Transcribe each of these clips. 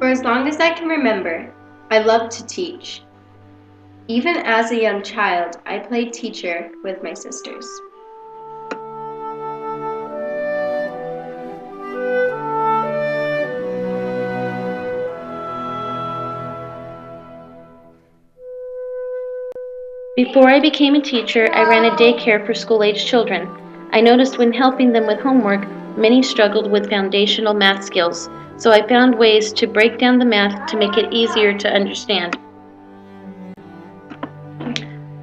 For as long as I can remember, I loved to teach. Even as a young child, I played teacher with my sisters. Before I became a teacher, I ran a daycare for school-age children. I noticed when helping them with homework, many struggled with foundational math skills, so I found ways to break down the math to make it easier to understand.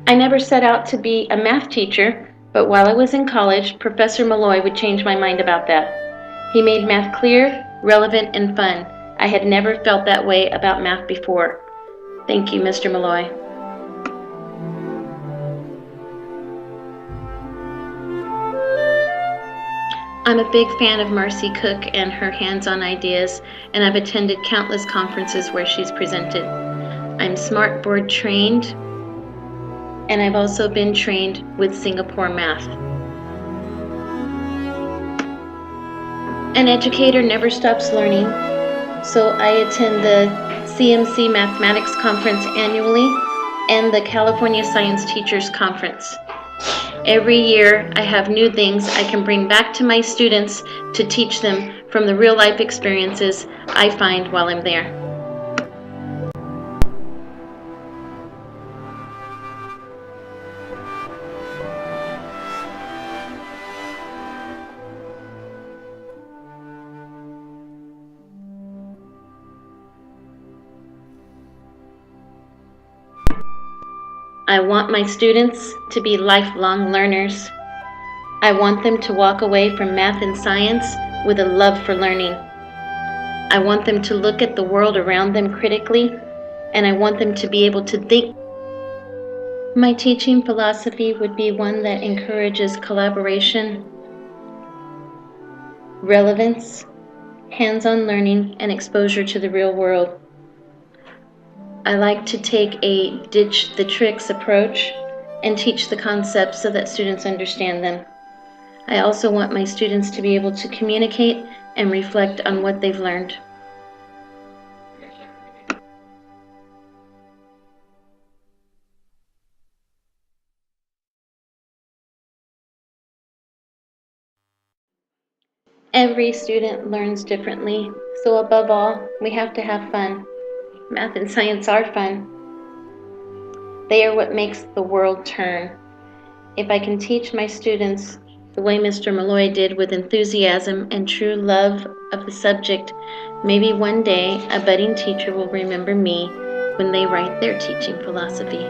I never set out to be a math teacher, but while I was in college, Professor Malloy would change my mind about that. He made math clear, relevant, and fun. I had never felt that way about math before. Thank you, Mr. Malloy. I'm a big fan of Marcy Cook and her hands-on ideas, and I've attended countless conferences where she's presented. I'm Smartboard trained, and I've also been trained with Singapore Math. An educator never stops learning, so I attend the CMC Mathematics Conference annually and the California Science Teachers Conference. Every year, I have new things I can bring back to my students to teach them from the real-life experiences I find while I'm there. I want my students to be lifelong learners. I want them to walk away from math and science with a love for learning. I want them to look at the world around them critically, and I want them to be able to think. My teaching philosophy would be one that encourages collaboration, relevance, hands-on learning, and exposure to the real world. I like to take a ditch the tricks approach and teach the concepts so that students understand them. I also want my students to be able to communicate and reflect on what they've learned. Every student learns differently, so above all, we have to have fun. Math and science are fun. They are what makes the world turn. If I can teach my students the way Mr. Malloy did with enthusiasm and true love of the subject, maybe one day a budding teacher will remember me when they write their teaching philosophy.